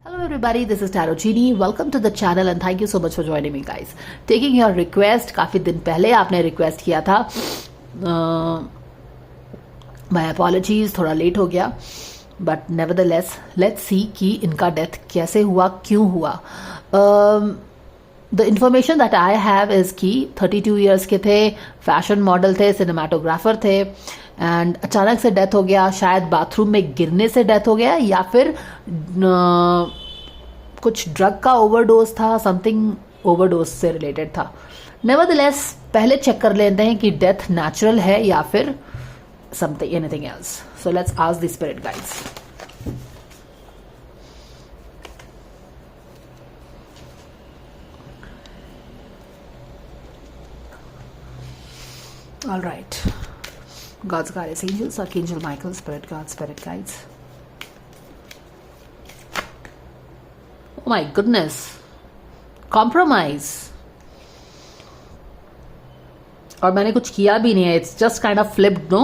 Hello everybody, this is Taro Genie. Welcome to the channel and thank you so much for joining me guys. Taking your request, काफ़ी दिन पहले आपने request किया था. My apologies, थोड़ा late हो गया. But nevertheless, let's see कि इनका डेथ कैसे हुआ, क्यों हुआ. The information that I have is कि 32 years के थे, फैशन मॉडल थे, सिनेमाटोग्राफर थे एंड अचानक से डेथ हो गया. शायद बाथरूम में गिरने से डेथ हो गया या फिर कुछ ड्रग का ओवरडोज था, समथिंग ओवरडोज से रिलेटेड था. नेवरदलेस पहले चेक कर लेते हैं कि डेथ नेचुरल है या फिर something anything else. So let's ask the spirit guides. All right. God's guidance angels, Archangel Michael, Spirit God, Spirit guides. Oh my goodness. Compromise. और मैंने कुछ किया भी नहीं है. It's just kind of flipped, no?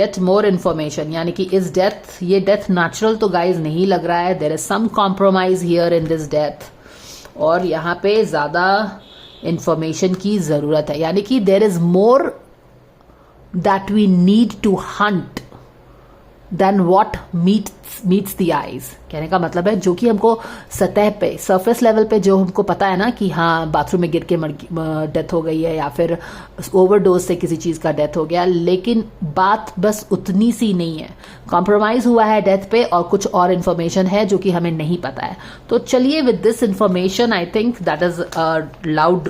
Get more information. यानी कि इस डेथ, ये डेथ नेचुरल तो गाइज नहीं लग रहा है. There is some compromise here in this death. और यहाँ पे ज्यादा इंफॉर्मेशन की जरूरत है. यानी कि there is more that we need to hunt than what meets the eyes. कहने का मतलब है जो कि हमको सतह पे, सरफेस लेवल पे जो हमको पता है ना कि हाँ बाथरूम में गिर के डेथ हो गई है या फिर ओवरडोज से किसी चीज का डेथ हो गया, लेकिन बात बस उतनी सी नहीं है. कॉम्प्रोमाइज हुआ है डेथ पे और कुछ और इन्फॉर्मेशन है जो कि हमें नहीं पता है. तो चलिए with this information I think that is a loud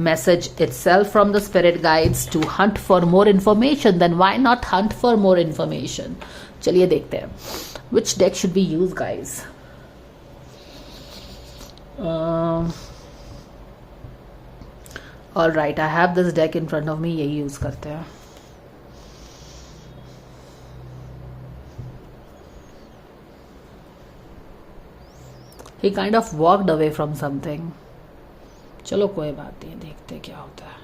message itself from the spirit guides to hunt for more information. Then why not hunt for more information? चलिए देखते हैं which deck should we use guys. All right, I have this deck in front of me. यही use करते हैं. He kind of walked away from something. चलो कोई बात नहीं, देखते क्या होता है.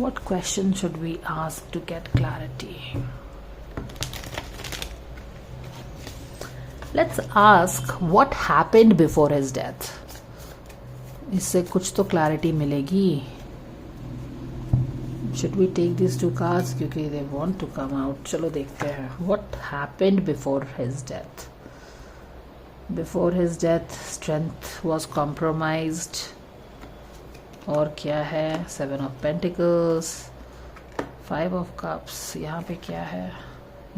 What question should we ask to get clarity? Let's ask what happened before his death. इससे कुछ तो क्लैरिटी मिलेगी. Should we take these two cards क्योंकि they want to come out. चलो देखते हैं. What happened before his death? Before his death, strength was compromised. और क्या है? 7 of Pentacles, 5 of Cups. यहाँ पे क्या है?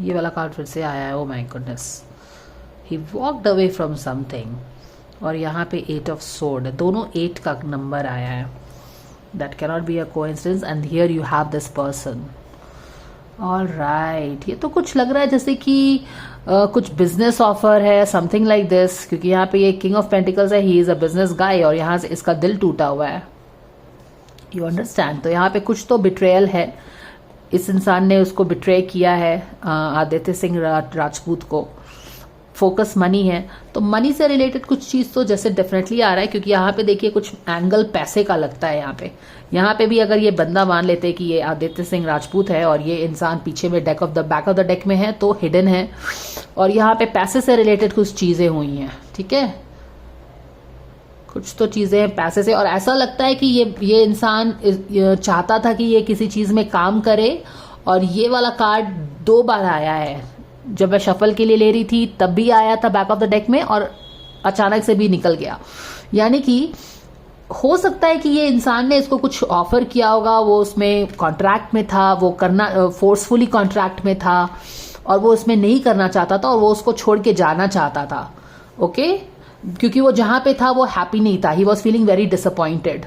ये वाला कार्ड फिर से आया है. Oh my goodness. He walked away from something. और यहाँ पे 8 of sword. दोनों 8 का नंबर आया है. That cannot be a coincidence. And here you have this person. All right. ये तो कुछ लग रहा है जैसे कि कुछ बिजनेस ऑफर है, समथिंग लाइक दिस. क्योंकि यहाँ पे ये किंग ऑफ पेंटिकल्स है. He is a business guy और यहाँ से इसका दिल टूटा हुआ है. You understand. तो यहाँ पे कुछ तो बिट्रेयल है. इस इंसान ने उसको बिट्रे किया है, आदित्य सिंह राजपूत को. फोकस मनी है तो मनी से रिलेटेड कुछ चीज तो जैसे डेफिनेटली आ रहा है. क्योंकि यहाँ पे देखिए कुछ एंगल पैसे का लगता है. यहाँ पे भी अगर ये बंदा मान लेते कि ये आदित्य सिंह राजपूत है और ये इंसान पीछे में बैक ऑफ द डेक में है तो हिडन है. और यहाँ पे पैसे से रिलेटेड कुछ चीजें हुई हैं. ठीक है, कुछ तो चीजें हैं पैसे से. और ऐसा लगता है कि ये इंसान चाहता था कि ये किसी चीज में काम करे. और ये वाला कार्ड 2 बार आया है. जब मैं शफल के लिए ले रही थी तब भी आया था बैक ऑफ द डेक में और अचानक से भी निकल गया. यानी कि हो सकता है कि ये इंसान ने इसको कुछ ऑफर किया होगा. वो उसमें कॉन्ट्रैक्ट में था, वो करना फोर्सफुली कॉन्ट्रैक्ट में था और वो उसमें नहीं करना चाहता था और वो उसको छोड़ के जाना चाहता था. ओके, क्योंकि वो जहां पे था वो हैप्पी नहीं था. ही वॉज फीलिंग वेरी डिसअपॉइंटेड.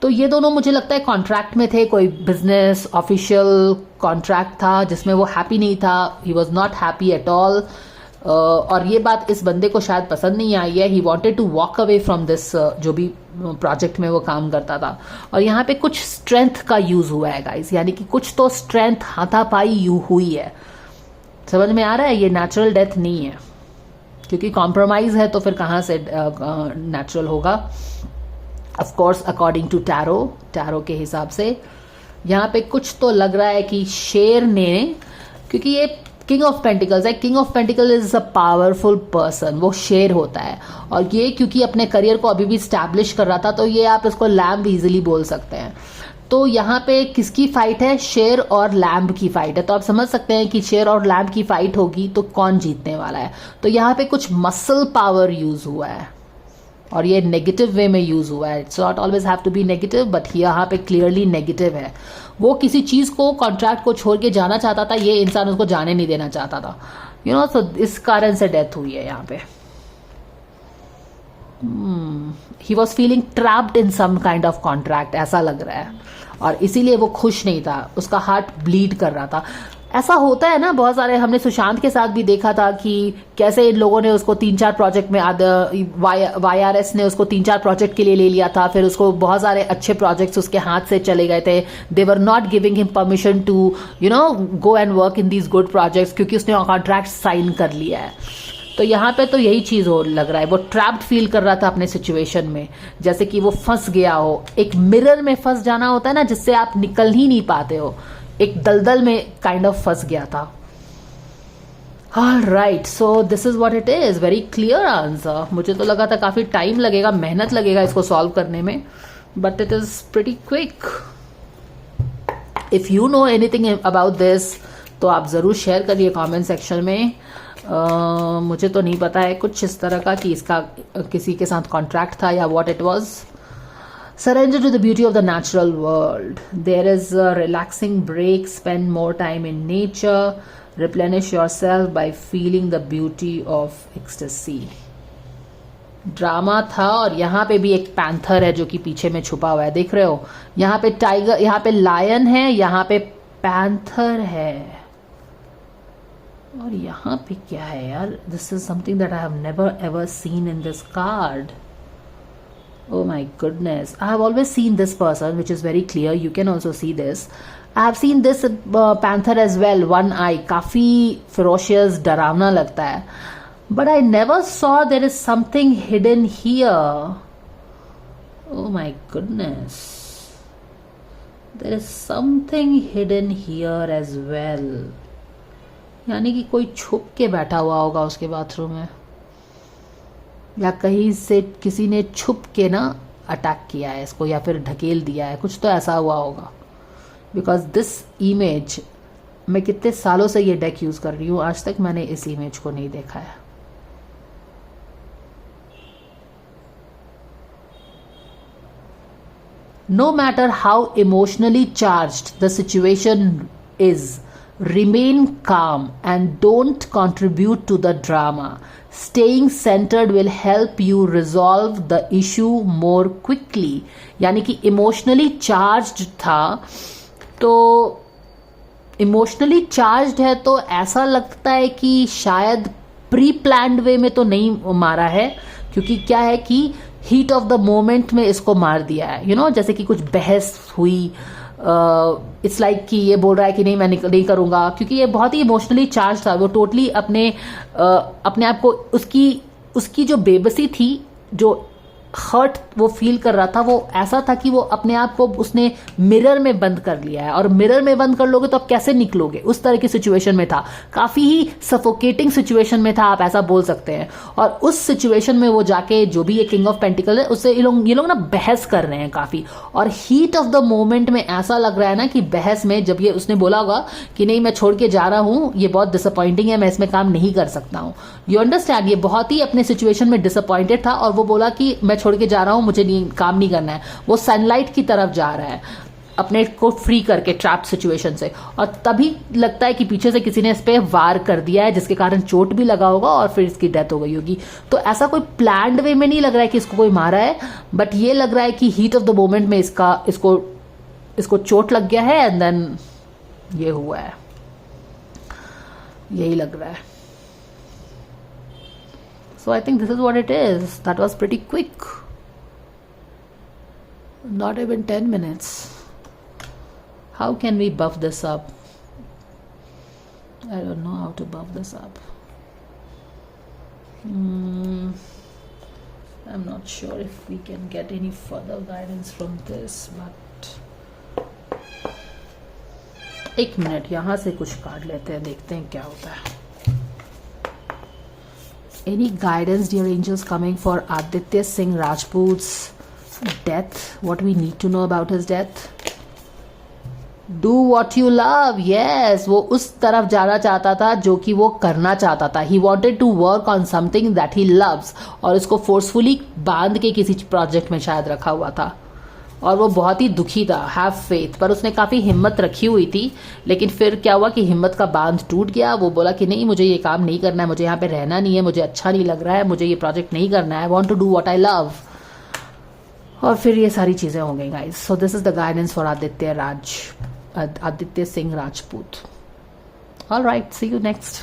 तो ये दोनों मुझे लगता है कॉन्ट्रैक्ट में थे. कोई बिजनेस ऑफिशियल कॉन्ट्रैक्ट था जिसमें वो हैप्पी नहीं था. He was not happy at all. और ये बात इस बंदे को शायद पसंद नहीं आई है. He wanted to walk away from this जो भी प्रोजेक्ट में वो काम करता था. और यहाँ पे कुछ स्ट्रेंथ का यूज हुआ है गाइस, यानी कि कुछ तो स्ट्रेंथ हाथापाई हुई है. समझ में आ रहा है? ये नेचुरल डेथ नहीं है, क्योंकि कॉम्प्रोमाइज है तो फिर कहाँ से नेचुरल होगा. Of course according to tarot के हिसाब से यहाँ पे कुछ तो लग रहा है कि शेर ने, क्योंकि ये किंग ऑफ पेंटिकल्स है, king of pentacle is a powerful person, वो शेर होता है. और ये क्योंकि अपने करियर को अभी भी स्टैब्लिश कर रहा था, तो ये आप इसको लैम्ब इजीली बोल सकते हैं. तो यहाँ पे किसकी फाइट है? शेर और लैम्ब की फाइट है. तो आप समझ सकते हैं कि शेर और लैम्ब की फाइट होगी तो कौन जीतने वाला है. तो यहाँ पे कुछ मसल पावर यूज हुआ है और ये नेगेटिव वे में यूज हुआ है. It's not always have to be negative, but यहाँ पे क्लियरली नेगेटिव है. वो किसी चीज को, कॉन्ट्रैक्ट को छोड़ के जाना चाहता था, ये इंसान उसको जाने नहीं देना चाहता था. यू नो, सो इस कारण से डेथ हुई है यहाँ पे. He was feeling trapped in some kind of contract, ऐसा लग रहा है. और इसीलिए वो खुश नहीं था, उसका हार्ट ब्लीड कर रहा था. ऐसा होता है ना बहुत सारे. हमने सुशांत के साथ भी देखा था कि कैसे इन लोगों ने उसको 3-4 प्रोजेक्ट में, YRS ने उसको 3-4 प्रोजेक्ट के लिए ले लिया था. फिर उसको बहुत सारे अच्छे प्रोजेक्ट्स उसके हाथ से चले गए थे. They were not giving him permission to go and work in these good projects, क्योंकि उसने कॉन्ट्रैक्ट साइन कर लिया है. तो यहाँ पे तो यही चीज हो लग रहा है. वो ट्रैप्ड फील कर रहा था अपने सिचुएशन में, जैसे कि वो फंस गया हो. एक मिरर में फंस जाना होता है ना, जिससे आप निकल ही नहीं पाते हो. एक दलदल में काइंड ऑफ फंस गया था. Alright, so this is what it is. Very clear answer. मुझे तो लगा था काफी टाइम लगेगा, मेहनत लगेगा इसको सॉल्व करने में, but it is pretty quick. If you know anything about this तो आप जरूर शेयर करिए कमेंट सेक्शन में. मुझे तो नहीं पता है कुछ इस तरह का कि इसका किसी के साथ कॉन्ट्रैक्ट था या what it was. Surrender to the beauty of the natural world. There is a relaxing break. Spend more time in nature. Replenish yourself by feeling the beauty of ecstasy. Drama था. और यहाँ पे भी एक panther है जो कि पीछे में छुपा हुआ है, देख रहे हो? यहाँ पे टाइगर, यहाँ पे लायन है, यहाँ पे पैंथर है. और यहाँ पे क्या है यार? This is something that I have never ever seen in this card. Oh my goodness. I have always seen this person, which is very clear. You can also see this. I have seen this panther as well. One eye. काफी ferocious, डरावना लगता है. But I never saw there is something hidden here. Oh my goodness. There is something hidden here as well. यानी कि कोई छुप के बैठा हुआ होगा उसके बाथरूम में, या कहीं से किसी ने छुप के ना अटैक किया है इसको, या फिर ढकेल दिया है. कुछ तो ऐसा हुआ होगा. बिकॉज दिस इमेज, मैं कितने सालों से ये डेक यूज कर रही हूँ, आज तक मैंने इस इमेज को नहीं देखा है. No matter how emotionally charged the situation is, remain calm and don't contribute to the drama. Staying centered will help you resolve the issue more quickly. यानी कि इमोशनली चार्ज्ड था, तो इमोशनली चार्ज्ड है तो ऐसा लगता है कि शायद प्री प्लान्ड वे में तो नहीं मारा है, क्योंकि क्या है कि हीट ऑफ द मोमेंट में इसको मार दिया है. यू नो, जैसे कि कुछ बहस हुई. इट्स लाइक कि ये बोल रहा है कि नहीं मैं नहीं करूंगा, क्योंकि ये बहुत ही इमोशनली चार्ज था. वो टोटली अपने आप को, उसकी जो बेबसी थी, जो हर्ट वो फील कर रहा था, वो ऐसा था कि वो अपने आप को उसने मिरर में बंद कर लिया है. और मिरर में बंद कर लोगे तो आप कैसे निकलोगे? उस तरह की सिचुएशन में था. काफी ही सफोकेटिंग सिचुएशन में था, आप ऐसा बोल सकते हैं. और उस सिचुएशन में वो जाके, जो भी ये किंग ऑफ पेंटिकल है, उससे ये लोग ना बहस कर रहे हैं काफी. और हीट ऑफ द मोमेंट में ऐसा लग रहा है ना कि बहस में जब ये उसने बोला होगा कि नहीं मैं छोड़ के जा रहा हूं, ये बहुत डिसअपॉइंटिंग है, मैं इसमें काम नहीं कर सकता हूं. You understand? ये बहुत ही अपने सिचुएशन में डिसअपॉइंटेड था और वो बोला कि मैं छोड़ के जा रहा हूं, मुझे काम नहीं करना है. वो सनलाइट की तरफ जा रहा है अपने को फ्री करके ट्रैप्ड सिचुएशन से. और तभी लगता है कि पीछे से किसी ने इस पे वार कर दिया है, जिसके कारण चोट भी लगा होगा और फिर इसकी डेथ हो गई होगी. तो ऐसा कोई प्लान्ड वे में नहीं लग रहा है कि इसको कोई मारा है, बट ये लग रहा है कि हीट ऑफ द मोमेंट में इसको चोट लग गया है एंड देन ये हुआ है. यही लग रहा है. So I think this is what it is. That was pretty quick. Not even 10 minutes. How can we buff this up? I don't know how to buff this up. I'm not sure if we can get any further guidance from this, but एक minute यहाँ से कुछ काट लेते हैं, देखते हैं क्या होता है. Any guidance, dear angels, coming for Aditya Singh Rajput's death? What we need to know about his death? Do what you love. Yes, वो उस तरफ जाना चाहता था जो कि वो करना चाहता था. He wanted to work on something that he loves. और उसको फोर्सफुली बांध के किसी प्रोजेक्ट में शायद रखा हुआ था. और वो बहुत ही दुखी था. Have faith. पर उसने काफ़ी हिम्मत रखी हुई थी. लेकिन फिर क्या हुआ कि हिम्मत का बांध टूट गया. वो बोला कि नहीं, मुझे ये काम नहीं करना है, मुझे यहाँ पे रहना नहीं है, मुझे अच्छा नहीं लग रहा है, मुझे ये प्रोजेक्ट नहीं करना है. I want to do what I love. और फिर ये सारी चीज़ें हो गई guys. So this is the guidance for Aditya Singh Rajput. All right, see you next.